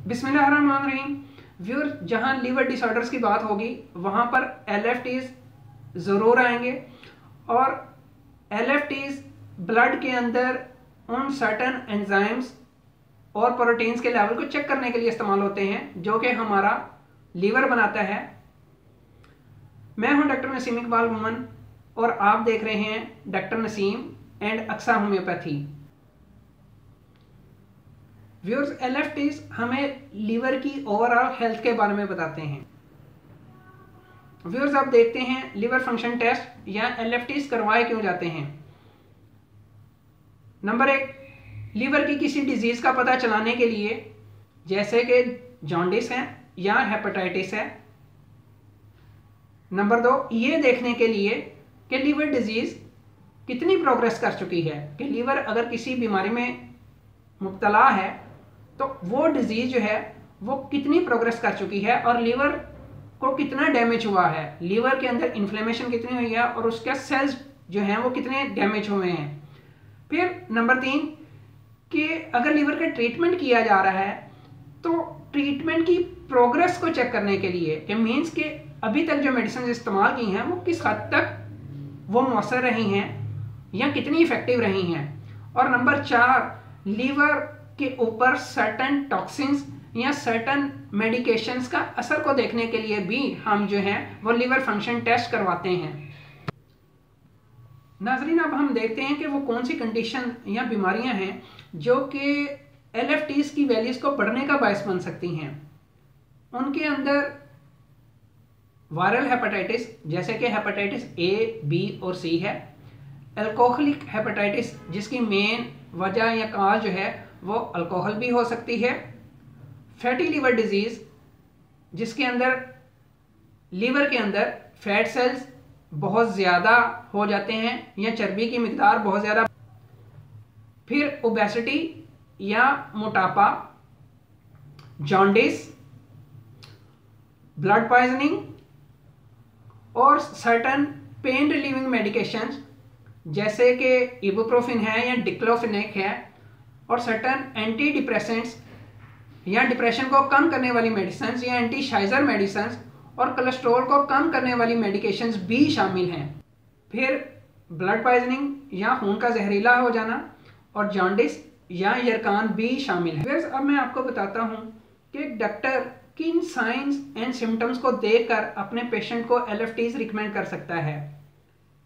बिस्मिल्लाहिर्रहमानिर्रहीम। व्यूअर, जहां liver disorders की बात होगी वहां पर LFTs ज़रूर आएंगे और LFTs ब्लड के अंदर उन सर्टन एंजाइम्स और प्रोटीन्स के लेवल को चेक करने के लिए इस्तेमाल होते हैं जो कि हमारा लीवर बनाता है। मैं हूं डॉक्टर नसीम इकबाल वुमन और आप देख रहे हैं doctor Naseem and Aqsa homeopathy. Viewers, LFTs हमें लीवर की ओवरऑल हेल्थ के बारे में बताते हैं। व्यूअर्स, आप देखते हैं लीवर फंक्शन टेस्ट या LFTs करवाए क्यों जाते हैं। नंबर 1, लीवर की किसी डिजीज का पता चलाने के लिए, जैसे कि जॉन्डिस है या हेपेटाइटिस है। नंबर 2, ये देखने के लिए कि लीवर डिजीज कितनी प्रोग्रेस कर चुकी है, कि लीवर अगर किसी बीमारी में मुब्तला है तो वो डिजीज जो है वो कितनी प्रोग्रेस कर चुकी है और लीवर को कितना डैमेज हुआ है, लीवर के अंदर इन्फ्लेमेशन कितनी हुई है और उसके सेल्स जो हैं वो कितने डैमेज हुए हैं। फिर नंबर 3, कि अगर लीवर का ट्रीटमेंट किया जा रहा है तो ट्रीटमेंट की प्रोग्रेस को चेक करने के लिए, कि मीन्स कि अभी तक जो मेडिसिन इस्तेमाल की हैं वो किस हद तक वो मौसर रही हैं या कितनी इफेक्टिव रही हैं। और नंबर 4, लीवर के ऊपर सर्टन टॉक्सिन्स या सर्टन मेडिकेशंस का असर को देखने के लिए भी हम जो हैं वो लीवर फंक्शन टेस्ट करवाते हैं। नाजरीन, अब हम देखते हैं कि वो कौन सी कंडीशन या बीमारियां हैं जो कि LFTs की वैल्यूज को बढ़ने का बायस बन सकती हैं। उनके अंदर वायरल हेपेटाइटिस, जैसे कि हेपेटाइटिस A, B और C है। अल्कोहलिक हेपेटाइटिस, जिसकी मेन वजह या काज जो है वो अल्कोहल भी हो सकती है। फैटी लीवर डिजीज, जिसके अंदर लीवर के अंदर फैट सेल्स बहुत ज़्यादा हो जाते हैं या चर्बी की मिकदार बहुत ज़्यादा। फिर ओबेसिटी या मोटापा, जॉन्डिस, ब्लड पॉइजनिंग और सर्टन पेन रिलीविंग मेडिकेशंस जैसे कि इबुप्रोफिन है या डिक्लोफिनेक है, और सर्टन एंटी डिप्रेसेंट्स या डिप्रेशन को कम करने वाली मेडिसिन या एंटी शाइजर मेडिसिन और कोलेस्ट्रॉल को कम करने वाली मेडिकेशंस भी शामिल हैं। फिर ब्लड पॉइजनिंग या खून का जहरीला हो जाना और जॉन्डिस या यरकान भी शामिल है। अब मैं आपको बताता हूँ कि डॉक्टर किन साइंस एंड सिम्टम्स को देखकर अपने पेशेंट को LFTs रिकमेंड कर सकता है,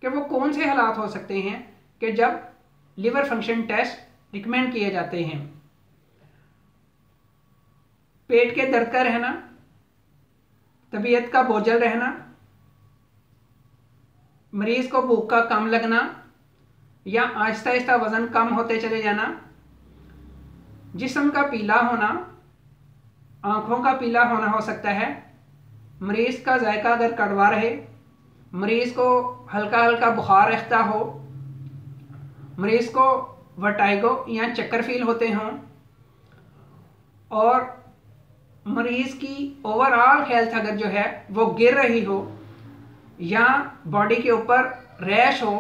कि वो कौन से हालात हो सकते हैं कि जब लिवर फंक्शन टेस्ट रिकमेंड किए जाते हैं। पेट के दर्द का रहना, तबीयत का बोझल रहना, मरीज को भूख का कम लगना या आहिस्ता आहिस्ता वजन कम होते चले जाना, जिस्म का पीला होना, आंखों का पीला होना हो सकता है, मरीज का जायका अगर कड़वा रहे, मरीज को हल्का हल्का बुखार रहता हो, मरीज को वर्टाइगो या चक्कर फील होते हों, और मरीज की ओवरऑल हेल्थ अगर जो है वो गिर रही हो या बॉडी के ऊपर रैश हो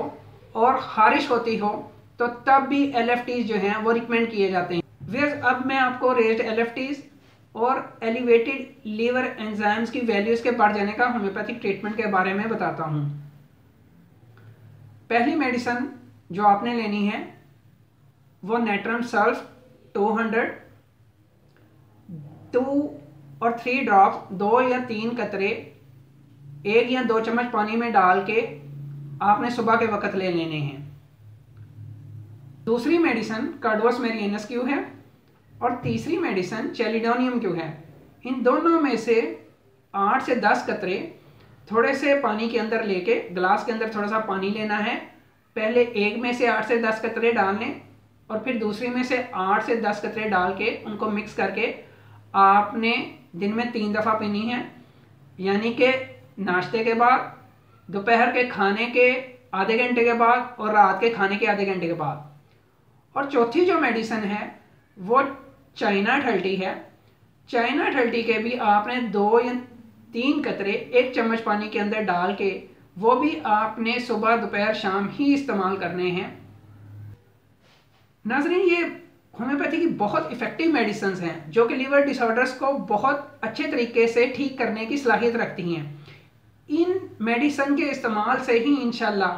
और खारिश होती हो, तो तब भी LFTs जो हैं वो रिकमेंड किए जाते हैं। वेयर अब मैं आपको रेज्ड LFTs और एलिवेटेड लीवर एंजाइम्स की वैल्यूज के बढ़ जाने का होम्योपैथिक ट्रीटमेंट के बारे में बताता हूँ। पहली मेडिसिन जो आपने लेनी है वो नेट्रम सल्फ 200 2 और 3 ड्रॉप, 2 या 3 कतरे 1 या 2 चम्मच पानी में डाल के आपने सुबह के वक्त ले लेने हैं। दूसरी मेडिसिन कार्डोस मेरिएनस क्यू है और तीसरी मेडिसिन चेलिडोनियम क्यू है। इन दोनों में से 8 से 10 कतरे थोड़े से पानी के अंदर लेके, ग्लास के अंदर थोड़ा सा पानी लेना है। पहले एक में से 8 से 10 कतरे डालने और फिर दूसरी में से 8 से 10 कतरे डाल के उनको मिक्स करके आपने दिन में 3 दफ़ा पीनी है, यानी कि नाश्ते के बाद, दोपहर के खाने के आधे घंटे के बाद और रात के खाने के आधे घंटे के बाद। और चौथी जो मेडिसिन है वो चाइना ठल्टी है। चाइना ठल्टी के भी आपने 2 या 3 कतरे 1 चम्मच पानी के अंदर डाल के वो भी आपने सुबह दोपहर शाम ही इस्तेमाल करने हैं। नाज़रीन, ये होम्योपैथी की बहुत इफ़ेक्टिव मेडिसिन हैं जो कि लीवर डिसऑर्डर्स को बहुत अच्छे तरीके से ठीक करने की सलाहियत रखती हैं। इन मेडिसिन के इस्तेमाल से ही इंशाल्लाह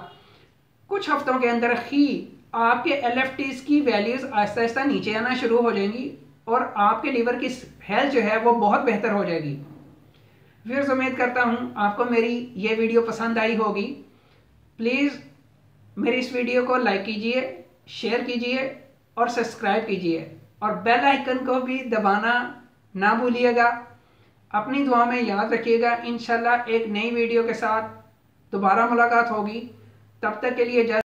कुछ हफ्तों के अंदर ही आपके LFTs की वैल्यूज़ आहिस्ता आहिस्ता नीचे आना शुरू हो जाएंगी और आपके लीवर की हेल्थ जो है वो बहुत बेहतर हो जाएगी। व्यूअर्स, उम्मीद करता हूँ आपको मेरी ये वीडियो पसंद आई होगी। प्लीज़ मेरी इस वीडियो को लाइक कीजिए, शेयर कीजिए और सब्सक्राइब कीजिए और बेल आइकन को भी दबाना ना भूलिएगा। अपनी दुआ में याद रखिएगा। इंशाल्लाह एक नई वीडियो के साथ दोबारा मुलाकात होगी। तब तक के लिए